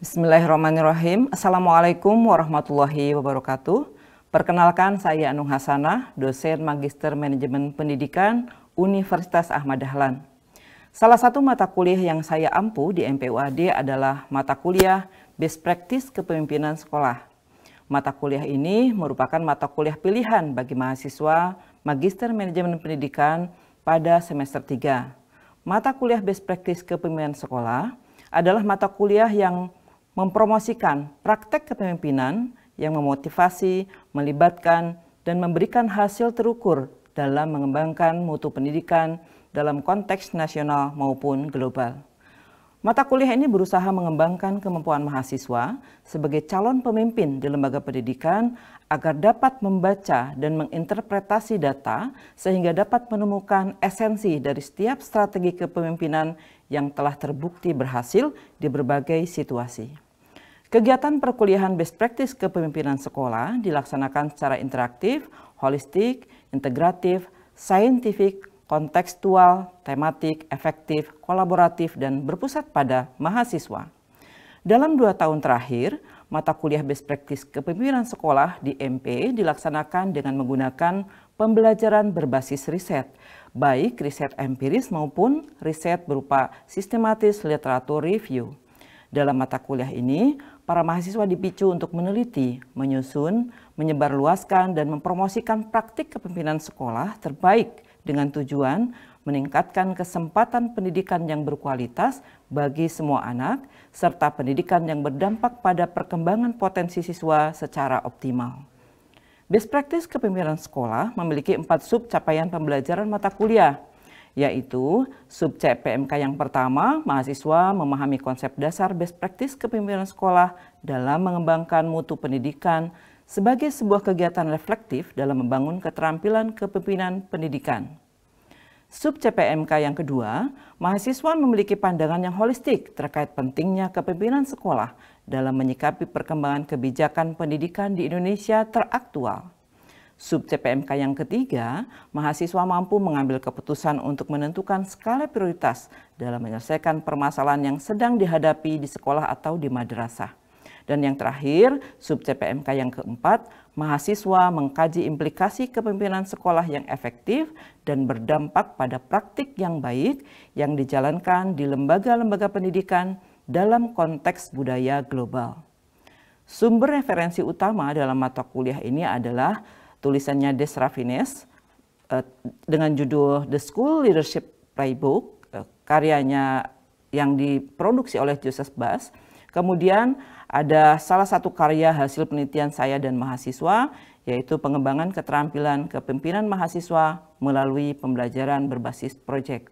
Bismillahirrahmanirrahim. Assalamualaikum warahmatullahi wabarakatuh. Perkenalkan, saya Anung Hasanah, dosen Magister Manajemen Pendidikan Universitas Ahmad Dahlan. Salah satu mata kuliah yang saya ampu di MPUAD adalah mata kuliah Best Practice Kepemimpinan Sekolah. Mata kuliah ini merupakan mata kuliah pilihan bagi mahasiswa Magister Manajemen Pendidikan pada semester 3. Mata kuliah Best Practice Kepemimpinan Sekolah adalah mata kuliah yang mempromosikan praktek kepemimpinan yang memotivasi, melibatkan, dan memberikan hasil terukur dalam mengembangkan mutu pendidikan dalam konteks nasional maupun global. Mata kuliah ini berusaha mengembangkan kemampuan mahasiswa sebagai calon pemimpin di lembaga pendidikan agar dapat membaca dan menginterpretasi data sehingga dapat menemukan esensi dari setiap strategi kepemimpinan yang telah terbukti berhasil di berbagai situasi. Kegiatan perkuliahan Best Practice Kepemimpinan Sekolah dilaksanakan secara interaktif, holistik, integratif, saintifik, kontekstual, tematik, efektif, kolaboratif, dan berpusat pada mahasiswa. Dalam 2 tahun terakhir, mata kuliah Best Practice Kepemimpinan Sekolah di MP dilaksanakan dengan menggunakan pembelajaran berbasis riset, baik riset empiris maupun riset berupa sistematis literatur review. Dalam mata kuliah ini, para mahasiswa dipicu untuk meneliti, menyusun, menyebarluaskan, dan mempromosikan praktik kepemimpinan sekolah terbaik dengan tujuan meningkatkan kesempatan pendidikan yang berkualitas bagi semua anak, serta pendidikan yang berdampak pada perkembangan potensi siswa secara optimal. Best Practice Kepemimpinan Sekolah memiliki 4 sub capaian pembelajaran mata kuliah, yaitu sub CPMK yang pertama, mahasiswa memahami konsep dasar best practice kepemimpinan sekolah dalam mengembangkan mutu pendidikan sebagai sebuah kegiatan reflektif dalam membangun keterampilan kepemimpinan pendidikan. Sub CPMK yang kedua, mahasiswa memiliki pandangan yang holistik terkait pentingnya kepemimpinan sekolah dalam menyikapi perkembangan kebijakan pendidikan di Indonesia teraktual. Sub CPMK yang ketiga, mahasiswa mampu mengambil keputusan untuk menentukan skala prioritas dalam menyelesaikan permasalahan yang sedang dihadapi di sekolah atau di madrasah. Dan yang terakhir, sub CPMK yang keempat, mahasiswa mengkaji implikasi kepemimpinan sekolah yang efektif dan berdampak pada praktik yang baik yang dijalankan di lembaga-lembaga pendidikan dalam konteks budaya global. Sumber referensi utama dalam mata kuliah ini adalah tulisannya Des Raffines dengan judul The School Leadership Playbook, karyanya yang diproduksi oleh Joseph Bass. Kemudian ada salah satu karya hasil penelitian saya dan mahasiswa, yaitu pengembangan keterampilan kepemimpinan mahasiswa melalui pembelajaran berbasis proyek.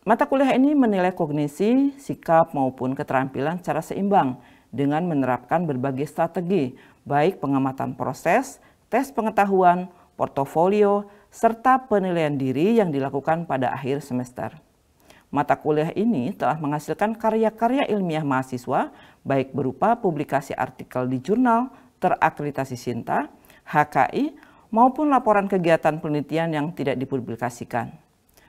Mata kuliah ini menilai kognisi, sikap maupun keterampilan secara seimbang dengan menerapkan berbagai strategi, baik pengamatan proses, tes pengetahuan, portofolio, serta penilaian diri yang dilakukan pada akhir semester. Mata kuliah ini telah menghasilkan karya-karya ilmiah mahasiswa, baik berupa publikasi artikel di jurnal terakreditasi SINTA, HKI, maupun laporan kegiatan penelitian yang tidak dipublikasikan.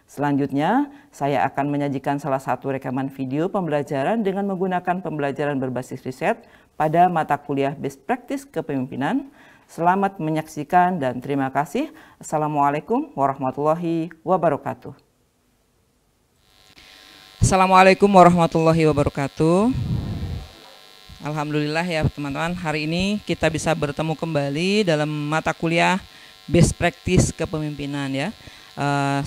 Selanjutnya, saya akan menyajikan salah satu rekaman video pembelajaran dengan menggunakan pembelajaran berbasis riset pada mata kuliah Best Practice Kepemimpinan. Selamat menyaksikan dan terima kasih. Assalamualaikum warahmatullahi wabarakatuh. Assalamualaikum warahmatullahi wabarakatuh. Alhamdulillah ya teman-teman, hari ini kita bisa bertemu kembali dalam mata kuliah Best Practice Kepemimpinan ya.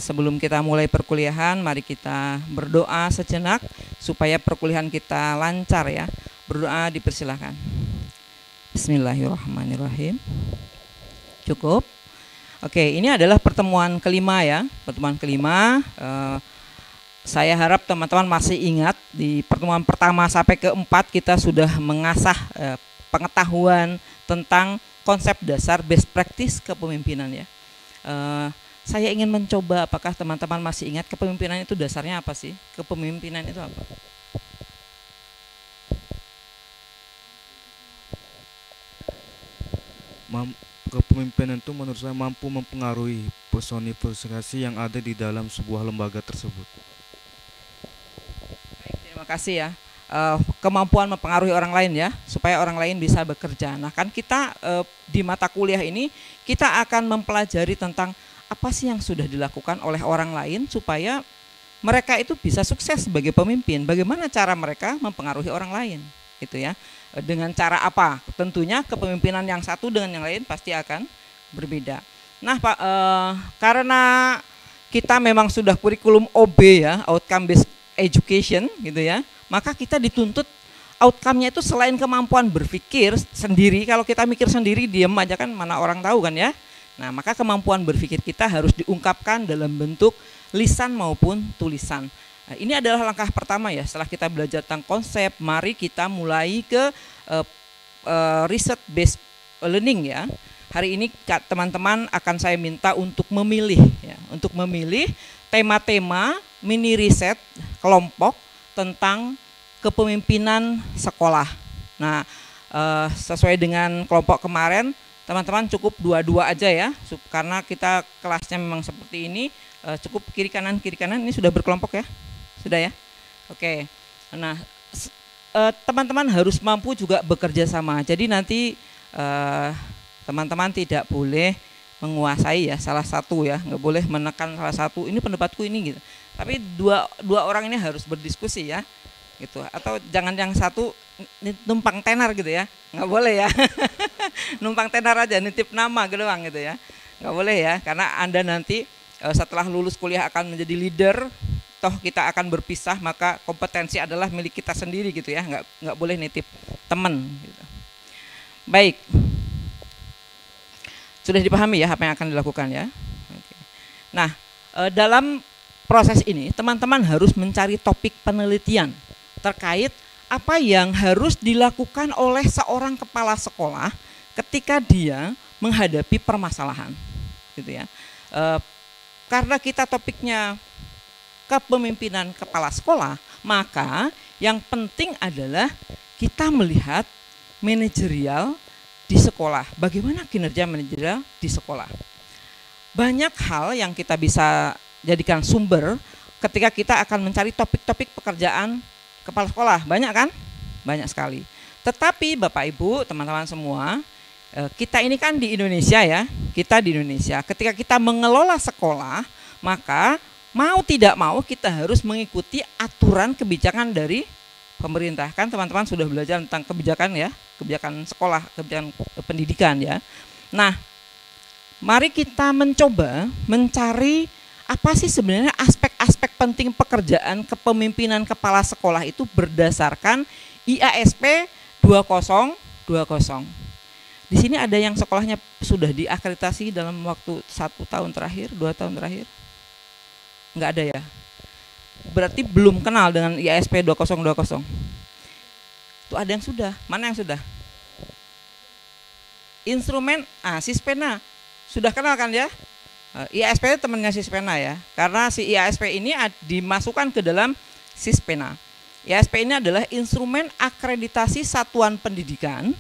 Sebelum kita mulai perkuliahan, mari kita berdoa sejenak supaya perkuliahan kita lancar ya. Berdoa dipersilakan. Bismillahirrahmanirrahim. Cukup. Oke, ini adalah pertemuan kelima ya. Pertemuan kelima. Saya harap teman-teman masih ingat di pertemuan pertama sampai keempat kita sudah mengasah pengetahuan tentang konsep dasar best practice kepemimpinan ya. Saya ingin mencoba apakah teman-teman masih ingat kepemimpinan itu dasarnya apa sih? Kepemimpinan itu apa? Kepemimpinan itu menurut saya mampu mempengaruhi personifikasi yang ada di dalam sebuah lembaga tersebut. Baik, terima kasih ya. kemampuan mempengaruhi orang lain ya, supaya orang lain bisa bekerja. Nah kan kita di mata kuliah ini kita akan mempelajari tentang apa sih yang sudah dilakukan oleh orang lain supaya mereka itu bisa sukses sebagai pemimpin. Bagaimana cara mereka mempengaruhi orang lain, gitu ya. Dengan cara apa? Tentunya kepemimpinan yang satu dengan yang lain pasti akan berbeda. Nah Pak, karena kita memang sudah kurikulum OB ya, outcome based education gitu ya, maka kita dituntut outcome-nya itu selain kemampuan berpikir sendiri. Kalau kita mikir sendiri diam aja kan mana orang tahu kan ya. Nah maka kemampuan berpikir kita harus diungkapkan dalam bentuk lisan maupun tulisan. Nah, ini adalah langkah pertama ya, setelah kita belajar tentang konsep, mari kita mulai ke research based learning ya. Hari ini teman-teman akan saya minta untuk memilih ya, untuk memilih tema-tema mini riset kelompok tentang kepemimpinan sekolah. Nah, sesuai dengan kelompok kemarin, teman-teman cukup dua-dua aja ya, karena kita kelasnya memang seperti ini, cukup kiri kanan ini sudah berkelompok ya, sudah ya. Oke. Nah, teman-teman harus mampu juga bekerja sama. Jadi nanti teman-teman tidak boleh menguasai ya salah satu ya, nggak boleh menekan salah satu. Ini pendapatku ini gitu. Tapi dua orang ini harus berdiskusi ya, gitu. Atau jangan yang satu numpang tenar gitu ya, nggak boleh ya. Numpang tenar aja, nitip nama doang gitu ya, nggak boleh ya. Karena Anda nanti setelah lulus kuliah akan menjadi leader, toh kita akan berpisah, maka kompetensi adalah milik kita sendiri gitu ya, nggak boleh nitip teman. Gitu. Baik. Sudah dipahami ya apa yang akan dilakukan ya. Oke. Nah, dalam proses ini teman-teman harus mencari topik penelitian terkait apa yang harus dilakukan oleh seorang kepala sekolah ketika dia menghadapi permasalahan, gitu ya. Karena kita topiknya kepemimpinan kepala sekolah, maka yang penting adalah kita melihat manajerial di sekolah. Bagaimana kinerja manajerial di sekolah? Banyak hal yang kita bisa jadikan sumber ketika kita akan mencari topik-topik pekerjaan kepala sekolah. Banyak kan? Banyak sekali. Tetapi Bapak Ibu, teman-teman semua, kita ini kan di Indonesia ya, kita di Indonesia. Ketika kita mengelola sekolah, maka mau tidak mau kita harus mengikuti aturan kebijakan dari pemerintah. Kan teman-teman sudah belajar tentang kebijakan ya, kebijakan sekolah, kebijakan pendidikan ya. Nah, mari kita mencoba mencari apa sih sebenarnya aspek-aspek penting pekerjaan kepemimpinan kepala sekolah itu berdasarkan IASP 2020. Di sini ada yang sekolahnya sudah diakreditasi dalam waktu 1 tahun terakhir, 2 tahun terakhir? Enggak ada ya? Berarti belum kenal dengan IASP 2020. Itu ada yang sudah, mana yang sudah? Instrumen, Sispena, sudah kenal kan ya? IASP itu temannya Sispena ya, karena si IASP ini dimasukkan ke dalam Sispena. IASP ini adalah instrumen akreditasi satuan pendidikan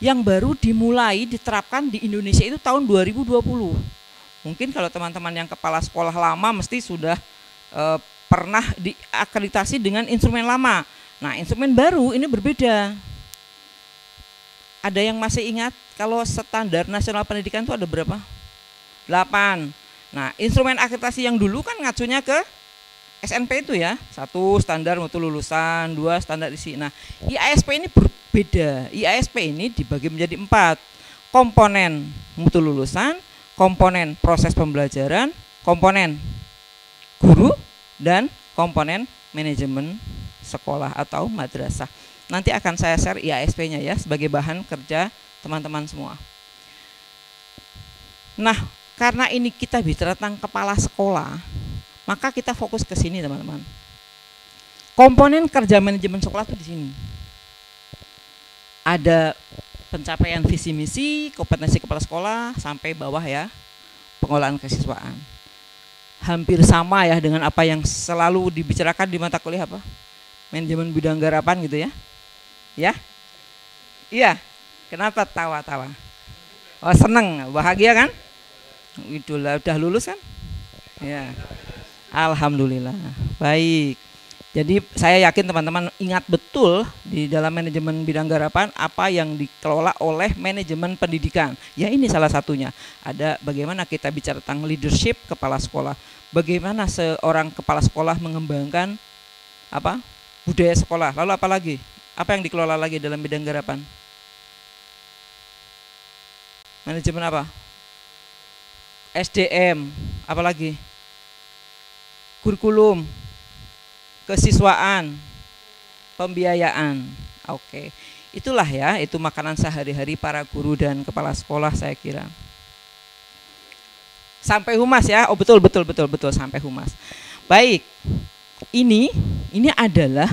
yang baru dimulai diterapkan di Indonesia itu tahun 2020. Mungkin kalau teman-teman yang kepala sekolah lama mesti sudah pernah diakreditasi dengan instrumen lama. Nah, instrumen baru ini berbeda. Ada yang masih ingat kalau standar nasional pendidikan itu ada berapa? 8. Nah, instrumen akreditasi yang dulu kan ngacunya ke SNP itu ya. 1 standar mutu lulusan, 2 standar isi. Nah, IASP ini berbeda. IASP ini dibagi menjadi 4. Komponen mutu lulusan, komponen proses pembelajaran, komponen guru, dan komponen manajemen sekolah atau madrasah. Nanti akan saya share IASP-nya ya sebagai bahan kerja teman-teman semua. Nah, karena ini kita bicara tentang kepala sekolah, maka kita fokus ke sini teman-teman. Komponen kerja manajemen sekolah itu di sini. Ada pencapaian visi misi, kompetensi kepala sekolah sampai bawah ya, pengelolaan kesiswaan. Hampir sama ya dengan apa yang selalu dibicarakan di mata kuliah apa? Manajemen bidang garapan gitu ya. Ya? Iya. Kenapa tawa-tawa? Oh, seneng, bahagia kan? Itulah udah lulus kan? Ya. Alhamdulillah. Baik. Jadi saya yakin teman-teman ingat betul di dalam manajemen bidang garapan apa yang dikelola oleh manajemen pendidikan. Ya ini salah satunya. Ada bagaimana kita bicara tentang leadership kepala sekolah. Bagaimana seorang kepala sekolah mengembangkan apa? Budaya sekolah. Lalu apa lagi? Apa yang dikelola lagi dalam bidang garapan? Manajemen apa? SDM. Apa lagi? Kurikulum, kesiswaan, pembiayaan. Oke. Itulah ya, itu makanan sehari-hari para guru dan kepala sekolah saya kira. Sampai humas ya. Oh betul sampai humas. Baik. Ini adalah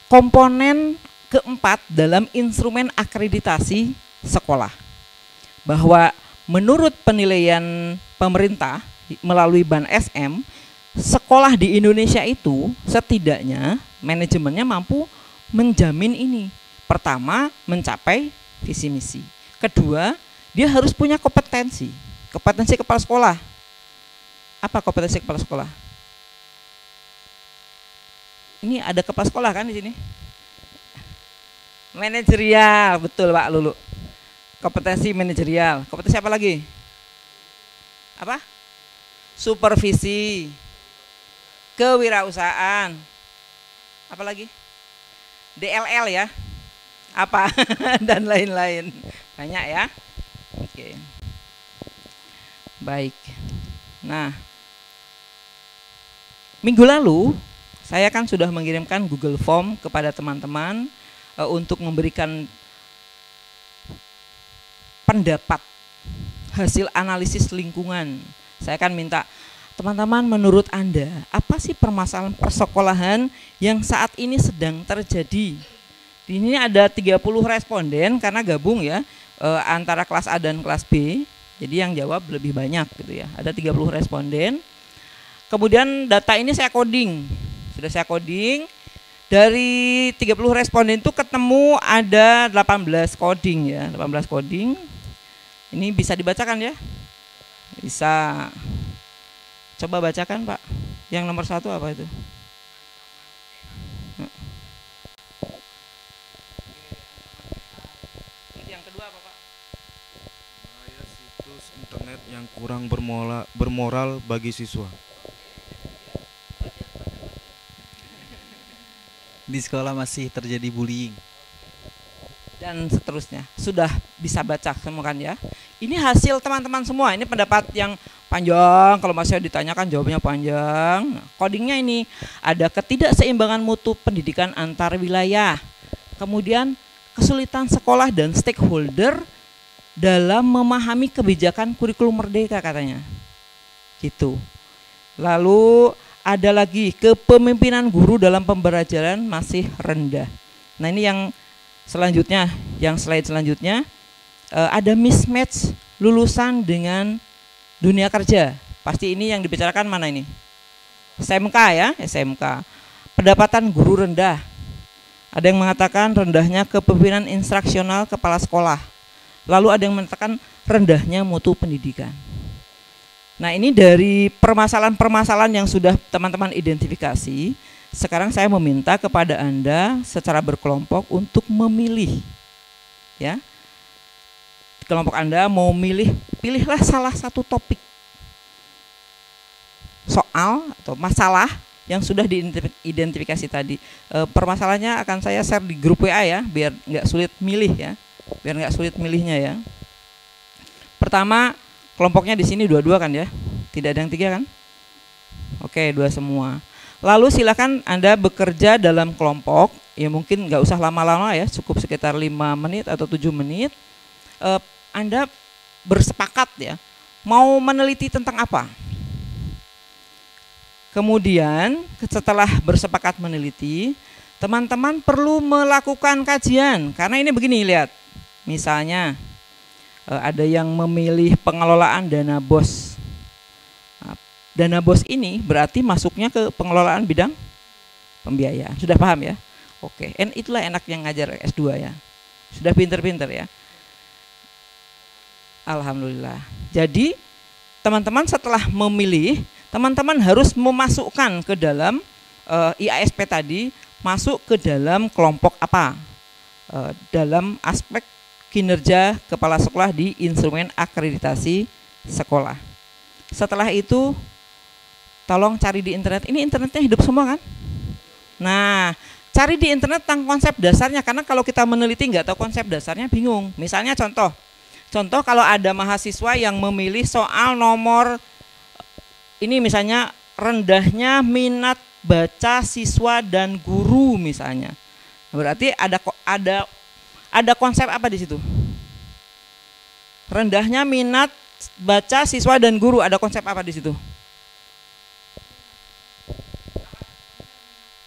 komponen keempat dalam instrumen akreditasi sekolah. Bahwa menurut penilaian pemerintah melalui Ban SM, sekolah di Indonesia itu setidaknya manajemennya mampu menjamin ini. Pertama, mencapai visi misi. Kedua, dia harus punya kompetensi. Kompetensi kepala sekolah. Apa kompetensi kepala sekolah? Ini ada kepala sekolah kan di sini? Manajerial, betul Pak Lulu. Kompetensi manajerial. Kompetensi apa lagi? Apa? Supervisi, kewirausahaan, apa lagi? DLL ya, apa dan lain-lain, banyak ya. Oke, baik. Nah, minggu lalu saya kan sudah mengirimkan Google Form kepada teman-teman untuk memberikan pendapat hasil analisis lingkungan. Saya akan minta teman-teman menurut Anda, apa sih permasalahan persekolahan yang saat ini sedang terjadi? Di ini ada 30 responden karena gabung ya antara kelas A dan kelas B. Jadi yang jawab lebih banyak gitu ya. Ada 30 responden. Kemudian data ini saya coding. Sudah saya coding. Dari 30 responden itu ketemu ada 18 coding ya, 18 coding. Ini bisa dibacakan ya? Bisa. Coba bacakan Pak. Yang nomor 1 apa itu? Yang kedua apa Pak? Situs internet yang kurang bermoral bagi siswa. Di sekolah masih terjadi bullying. Dan seterusnya. Sudah bisa baca semua kan ya. Ini hasil teman-teman semua. Ini pendapat yang panjang. Kalau masih ditanyakan jawabnya panjang. Nah, codingnya ini ada ketidakseimbangan mutu pendidikan antar wilayah. Kemudian kesulitan sekolah dan stakeholder dalam memahami kebijakan kurikulum merdeka katanya. Gitu. Lalu ada lagi kepemimpinan guru dalam pembelajaran masih rendah. Nah ini yang selanjutnya, yang slide selanjutnya ada mismatch lulusan dengan dunia kerja. Pasti ini yang dibicarakan mana ini? SMK ya, SMK. Pendapatan guru rendah. Ada yang mengatakan rendahnya kepemimpinan instruksional kepala sekolah. Lalu ada yang mengatakan rendahnya mutu pendidikan. Nah ini dari permasalahan-permasalahan yang sudah teman-teman identifikasi. Sekarang saya meminta kepada Anda secara berkelompok untuk memilih. Ya, kelompok Anda mau pilihlah salah satu topik soal atau masalah yang sudah diidentifikasi tadi. Permasalahannya akan saya share di grup WA ya, biar nggak sulit milih ya, biar nggak sulit milihnya ya. Pertama, kelompoknya di sini dua-dua kan ya, tidak ada yang 3 kan? Oke, 2 semua. Lalu silakan Anda bekerja dalam kelompok, ya mungkin nggak usah lama-lama ya, cukup sekitar 5 menit atau 7 menit. Anda bersepakat ya, mau meneliti tentang apa? Kemudian setelah bersepakat meneliti, teman-teman perlu melakukan kajian, karena ini begini lihat, misalnya ada yang memilih pengelolaan dana BOS. Dana BOS ini berarti masuknya ke pengelolaan bidang pembiayaan. Sudah paham ya? Oke, itulah enak yang ngajar S2 ya. Sudah pinter-pinter ya. Alhamdulillah. Jadi teman-teman setelah memilih, teman-teman harus memasukkan ke dalam IASP tadi masuk ke dalam kelompok apa? Dalam aspek kinerja kepala sekolah di instrumen akreditasi sekolah. Setelah itu tolong cari di internet. Ini internetnya hidup semua kan? Nah, cari di internet tentang konsep dasarnya, karena kalau kita meneliti nggak tahu konsep dasarnya bingung. Misalnya contoh kalau ada mahasiswa yang memilih soal nomor ini, misalnya rendahnya minat baca siswa dan guru misalnya. Berarti ada konsep apa di situ? Rendahnya minat baca siswa dan guru, ada konsep apa di situ?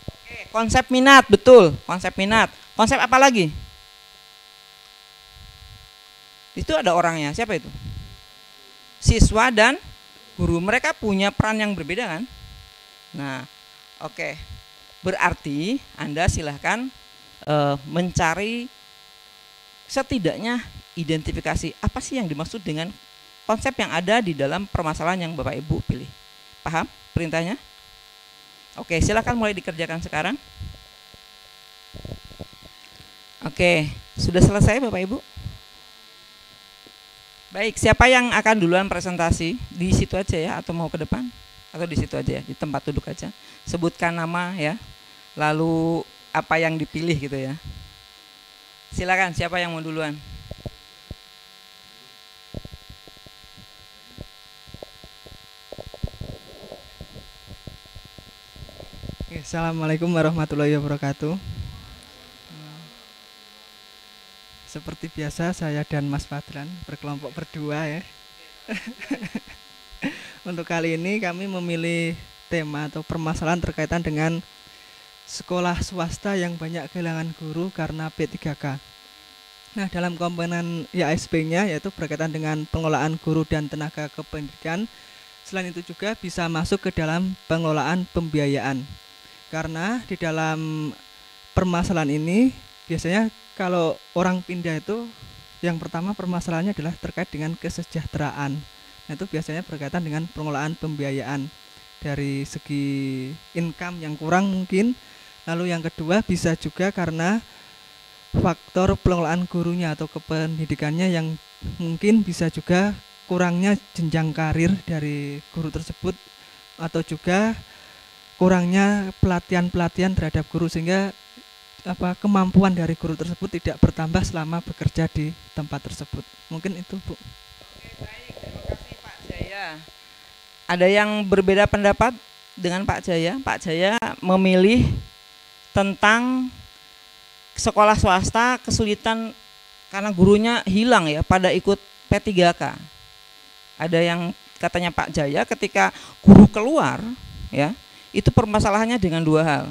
Oke, konsep minat, betul, konsep minat. Konsep apa lagi? Itu ada orangnya, siapa itu? Siswa dan guru, mereka punya peran yang berbeda kan? Nah, oke. Berarti Anda silahkan mencari setidaknya identifikasi apa sih yang dimaksud dengan konsep yang ada di dalam permasalahan yang Bapak Ibu pilih. Paham perintahnya? Oke, silakan mulai dikerjakan sekarang. Oke, sudah selesai Bapak Ibu? Baik, siapa yang akan duluan presentasi? Di situ aja ya, atau mau ke depan? Atau di situ aja ya, di tempat duduk aja. Sebutkan nama ya, lalu apa yang dipilih gitu ya. Silakan, siapa yang mau duluan? Assalamualaikum warahmatullahi wabarakatuh. Seperti biasa saya dan Mas Fadlan berkelompok berdua ya. Untuk kali ini kami memilih tema atau permasalahan terkaitan dengan sekolah swasta yang banyak kehilangan guru karena P3K. Nah, dalam komponen IASP-nya yaitu berkaitan dengan pengelolaan guru dan tenaga kependidikan. Selain itu juga bisa masuk ke dalam pengelolaan pembiayaan. Karena di dalam permasalahan ini biasanya kalau orang pindah itu yang pertama permasalahannya adalah terkait dengan kesejahteraan. Nah, itu biasanya berkaitan dengan pengelolaan pembiayaan dari segi income yang kurang mungkin. Lalu yang kedua bisa juga karena faktor pengelolaan gurunya atau kependidikannya yang mungkin bisa juga kurangnya jenjang karir dari guru tersebut, atau juga kurangnya pelatihan-pelatihan terhadap guru sehingga kemampuan dari guru tersebut tidak bertambah selama bekerja di tempat tersebut. Mungkin itu, Bu. Oke, baik, terima kasih Pak Jaya. Ada yang berbeda pendapat dengan Pak Jaya? Pak Jaya memilih tentang sekolah swasta kesulitan karena gurunya hilang ya pada ikut P3K. Ada yang katanya Pak Jaya ketika guru keluar ya, itu permasalahannya dengan dua hal.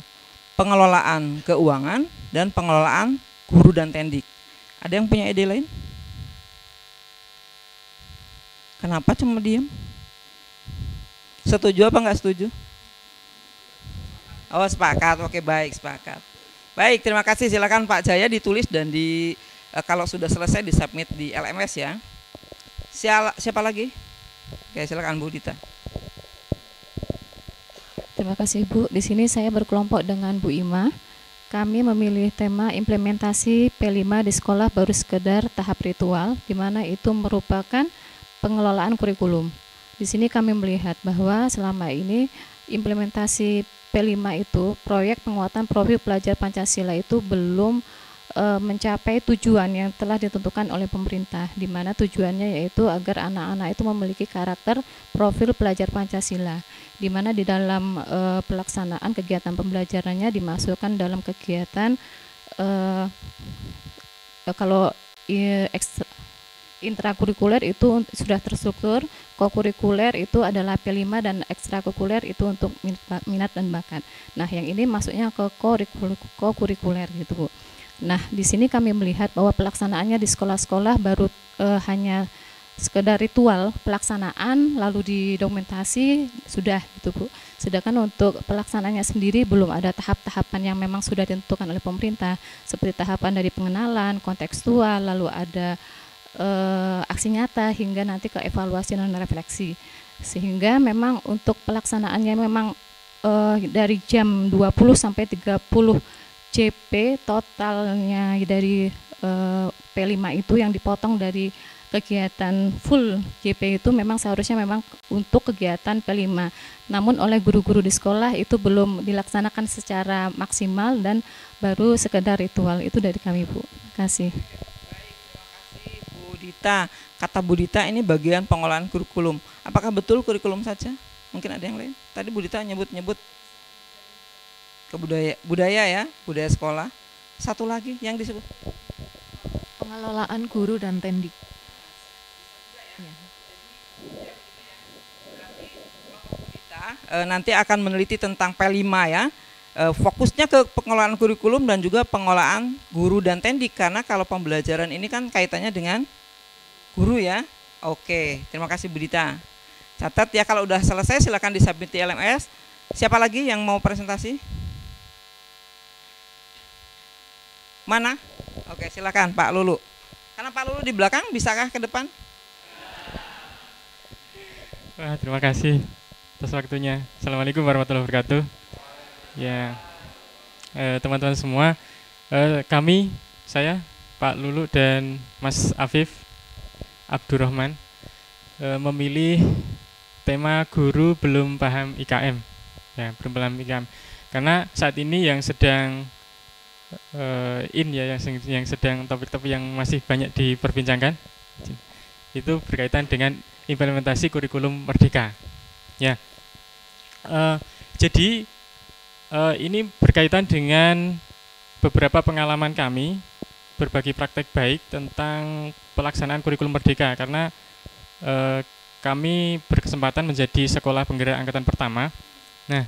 Pengelolaan keuangan dan pengelolaan guru dan tendik. Ada yang punya ide lain? Kenapa cuma diem? Setuju apa enggak setuju? Oh, sepakat. Oke, baik, sepakat. Baik, terima kasih. Silakan Pak Jaya ditulis dan kalau sudah selesai disubmit di LMS ya. Siapa lagi? Oke, silakan Bu Dita. Terima kasih Bu. Di sini saya berkelompok dengan Bu Ima. Kami memilih tema implementasi P5 di sekolah baru sekedar tahap ritual, di mana itu merupakan pengelolaan kurikulum. Di sini kami melihat bahwa selama ini implementasi P5 itu, proyek penguatan profil pelajar Pancasila itu belum mencapai tujuan yang telah ditentukan oleh pemerintah, di mana tujuannya yaitu agar anak-anak itu memiliki karakter profil pelajar Pancasila, di mana di dalam pelaksanaan kegiatan pembelajarannya dimasukkan dalam kegiatan kalau intrakurikuler itu sudah terstruktur, kokurikuler itu adalah P5 dan ekstrakurikuler itu untuk minat dan bakat. Nah, yang ini masuknya ke kokurikuler gitu Bu. Nah, di sini kami melihat bahwa pelaksanaannya di sekolah-sekolah baru hanya sekedar ritual pelaksanaan lalu didokumentasi sudah gitu Bu. Sedangkan untuk pelaksanaannya sendiri belum ada tahap-tahapan yang memang sudah ditentukan oleh pemerintah, seperti tahapan dari pengenalan, kontekstual, lalu ada aksi nyata hingga nanti ke evaluasi dan refleksi. Sehingga memang untuk pelaksanaannya memang dari jam 20 sampai 30 JP totalnya dari P5 itu yang dipotong dari kegiatan full JP itu memang seharusnya memang untuk kegiatan P5. Namun oleh guru-guru di sekolah itu belum dilaksanakan secara maksimal dan baru sekedar ritual. Itu dari kami, Bu. Terima kasih. Baik, terima kasih Bu Dita. Kata Bu Dita ini bagian pengolahan kurikulum. Apakah betul kurikulum saja? Mungkin ada yang lain? Tadi Bu Dita nyebut-nyebut budaya ya, budaya sekolah. Satu lagi yang disebut pengelolaan guru dan tendik. Nanti akan meneliti tentang P5 ya. Fokusnya ke pengelolaan kurikulum dan juga pengelolaan guru dan tendik, karena kalau pembelajaran ini kan kaitannya dengan guru ya. Oke, terima kasih Bu Dita. Catat ya, kalau udah selesai silakan disubmit di LMS. Siapa lagi yang mau presentasi? Mana? Oke, silakan Pak Lulu. Karena Pak Lulu di belakang, bisakah ke depan? Wah, terima kasih atas waktunya. Assalamualaikum warahmatullahi wabarakatuh. Ya, teman-teman semua, saya Pak Lulu dan Mas Afif Abdurrahman memilih tema guru belum paham IKM. Ya, belum paham IKM. Karena saat ini yang sedang yang sedang topik-topik yang masih banyak diperbincangkan itu berkaitan dengan implementasi kurikulum Merdeka. Ya, jadi ini berkaitan dengan beberapa pengalaman kami berbagi praktek baik tentang pelaksanaan kurikulum Merdeka, karena kami berkesempatan menjadi sekolah penggerak angkatan pertama. Nah,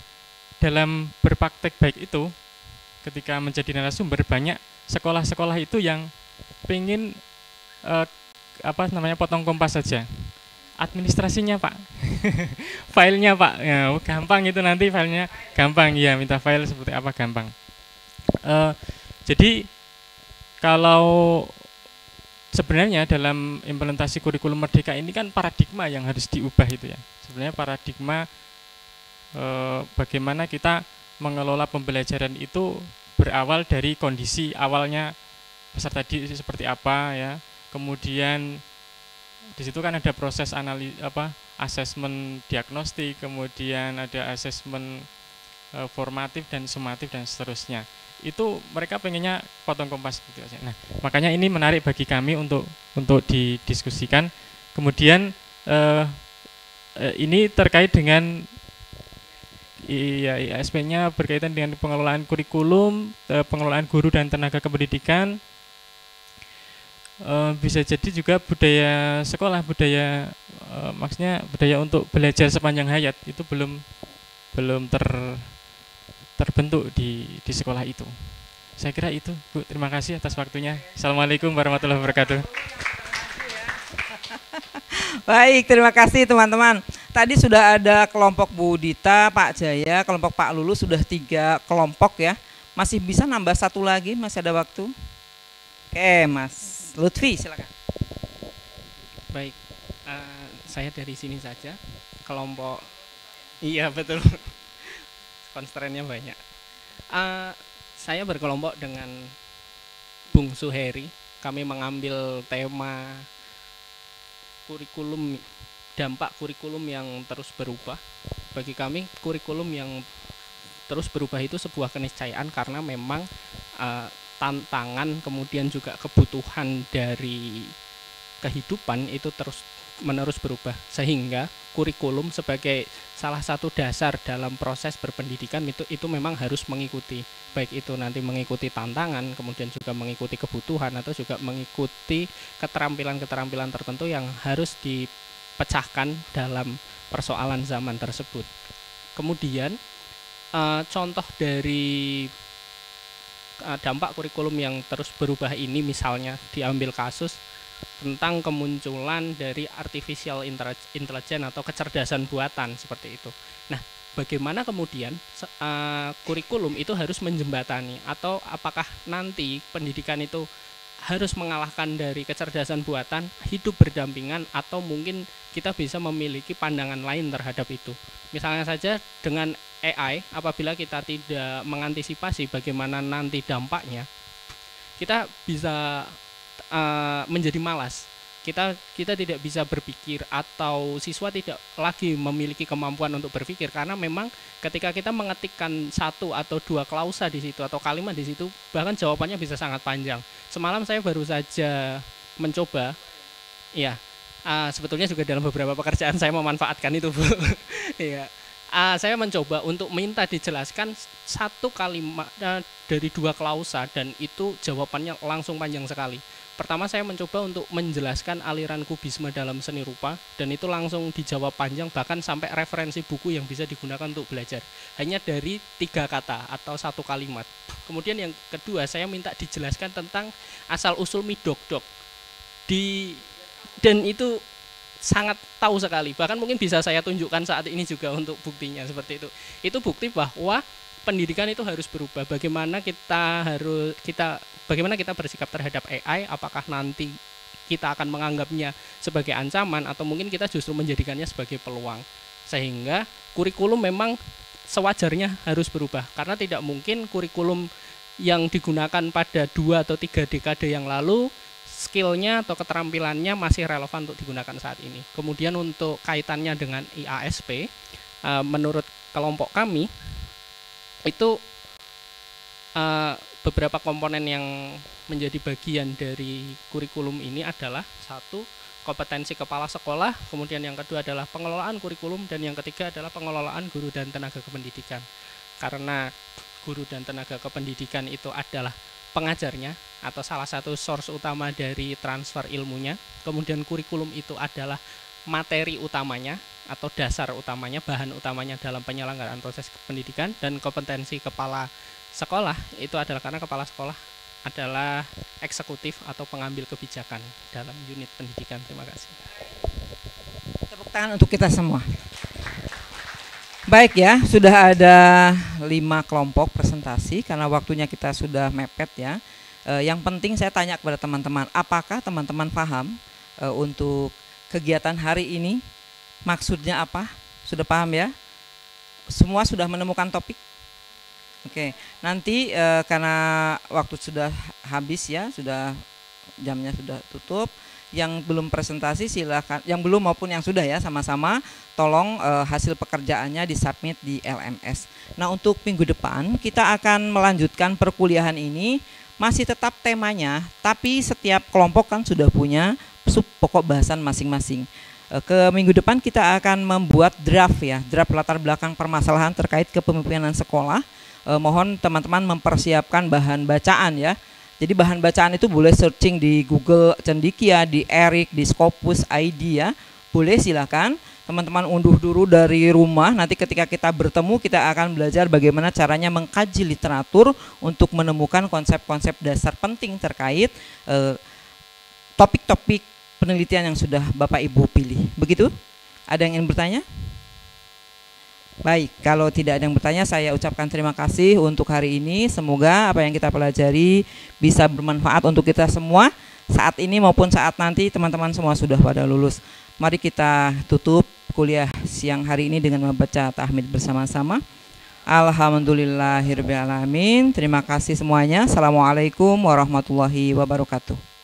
dalam berpraktek baik itu, ketika menjadi narasumber, banyak sekolah-sekolah itu yang pengen potong kompas saja. Administrasinya Pak, filenya Pak, ya, gampang itu nanti filenya gampang, ya minta file seperti apa gampang. Jadi kalau sebenarnya dalam implementasi kurikulum Merdeka ini kan paradigma yang harus diubah itu ya. Sebenarnya paradigma bagaimana kita mengelola pembelajaran itu berawal dari kondisi awalnya peserta didik seperti apa ya. Kemudian di situ kan ada proses asesmen diagnostik, kemudian ada asesmen formatif dan sumatif dan seterusnya. Itu mereka pengennya potong kompas gitu aja. Nah, makanya ini menarik bagi kami untuk didiskusikan. Kemudian ini terkait dengan ISP-nya berkaitan dengan pengelolaan kurikulum, pengelolaan guru dan tenaga kependidikan. Bisa jadi juga budaya sekolah, maksudnya budaya untuk belajar sepanjang hayat itu belum terbentuk di sekolah itu. Saya kira itu, Bu. Terima kasih atas waktunya. Assalamualaikum warahmatullahi wabarakatuh. Baik, terima kasih teman-teman. Tadi sudah ada kelompok Bu Dita, Pak Jaya, kelompok Pak Lulu, sudah 3 kelompok ya. Masih bisa nambah 1 lagi, masih ada waktu. Oke, Mas Lutfi, silakan. Baik, saya dari sini saja. Kelompok, iya betul, konstrennya banyak. Saya berkelompok dengan Bung Suheri. Kami mengambil tema kurikulum, dampak kurikulum yang terus berubah. Bagi kami, kurikulum yang terus berubah itu sebuah keniscayaan, karena memang tantangan kemudian juga kebutuhan dari kehidupan itu terus menerus berubah, sehingga kurikulum sebagai salah satu dasar dalam proses berpendidikan itu memang harus mengikuti, baik itu nanti mengikuti tantangan, kemudian juga mengikuti kebutuhan, atau juga mengikuti keterampilan-keterampilan tertentu yang harus dipecahkan dalam persoalan zaman tersebut. Kemudian contoh dari dampak kurikulum yang terus berubah ini, misalnya diambil kasus tentang kemunculan dari artificial intelligence atau kecerdasan buatan seperti itu. Nah, bagaimana kemudian kurikulum itu harus menjembatani, atau apakah nanti pendidikan itu harus mengalahkan dari kecerdasan buatan, hidup berdampingan, atau mungkin kita bisa memiliki pandangan lain terhadap itu. Misalnya saja dengan AI, apabila kita tidak mengantisipasi bagaimana nanti dampaknya, kita bisa menjadi malas. Kita tidak bisa berpikir, atau siswa tidak lagi memiliki kemampuan untuk berpikir, karena memang ketika kita mengetikkan 1 atau 2 klausa di situ atau kalimat di situ, bahkan jawabannya bisa sangat panjang. Semalam saya baru saja mencoba, ya, sebetulnya juga dalam beberapa pekerjaan saya memanfaatkan itu, Bu. Ya. Saya mencoba untuk minta dijelaskan 1 kalimat dari 2 klausa, dan itu jawabannya langsung panjang sekali. Pertama saya mencoba untuk menjelaskan aliran kubisme dalam seni rupa, dan itu langsung dijawab panjang, bahkan sampai referensi buku yang bisa digunakan untuk belajar. Hanya dari 3 kata atau 1 kalimat. Kemudian yang kedua, saya minta dijelaskan tentang asal-usul midok-dok. Dan itu sangat tahu sekali, bahkan mungkin bisa saya tunjukkan saat ini juga untuk buktinya seperti itu. Itu bukti bahwa pendidikan itu harus berubah. Bagaimana kita bersikap terhadap AI, apakah nanti kita akan menganggapnya sebagai ancaman atau mungkin kita justru menjadikannya sebagai peluang. Sehingga kurikulum memang sewajarnya harus berubah, karena tidak mungkin kurikulum yang digunakan pada 2 atau 3 dekade yang lalu skillnya atau keterampilannya masih relevan untuk digunakan saat ini. Kemudian untuk kaitannya dengan IASP, menurut kelompok kami itu beberapa komponen yang menjadi bagian dari kurikulum ini adalah 1, kompetensi kepala sekolah, kemudian yang kedua adalah pengelolaan kurikulum, dan yang ketiga adalah pengelolaan guru dan tenaga kependidikan. Karena guru dan tenaga kependidikan itu adalah pengajarnya atau salah satu source utama dari transfer ilmunya, kemudian kurikulum itu adalah materi utamanya atau dasar utamanya, bahan utamanya dalam penyelenggaraan proses pendidikan, dan kompetensi kepala sekolah itu adalah karena kepala sekolah adalah eksekutif atau pengambil kebijakan dalam unit pendidikan. Terima kasih. Tepuk tangan untuk kita semua. Baik ya, sudah ada 5 kelompok presentasi karena waktunya kita sudah mepet ya. Yang penting saya tanya kepada teman-teman, apakah teman-teman paham untuk kegiatan hari ini? Maksudnya apa? Sudah paham ya? Semua sudah menemukan topik? Oke, nanti karena waktu sudah habis ya, jamnya sudah tutup. Yang belum presentasi silakan, yang belum maupun yang sudah ya, sama-sama tolong hasil pekerjaannya disubmit di LMS. Nah, untuk minggu depan kita akan melanjutkan perkuliahan ini, masih tetap temanya, tapi setiap kelompok kan sudah punya sub pokok bahasan masing-masing. Ke minggu depan kita akan membuat draft ya, draft latar belakang permasalahan terkait kepemimpinan sekolah. Mohon teman-teman mempersiapkan bahan bacaan ya. Jadi bahan bacaan itu boleh searching di Google Cendikia, di Erik, di Scopus ID ya. Boleh silakan teman-teman unduh dulu dari rumah. Nanti ketika kita bertemu kita akan belajar bagaimana caranya mengkaji literatur untuk menemukan konsep-konsep dasar penting terkait topik-topik penelitian yang sudah Bapak Ibu pilih. Begitu? Ada yang ingin bertanya? Baik, kalau tidak ada yang bertanya, saya ucapkan terima kasih untuk hari ini. Semoga apa yang kita pelajari bisa bermanfaat untuk kita semua saat ini maupun saat nanti teman-teman semua sudah pada lulus. Mari kita tutup kuliah siang hari ini dengan membaca tahmid bersama-sama. Alhamdulillahirrahmanirrahim. Terima kasih semuanya. Assalamualaikum warahmatullahi wabarakatuh.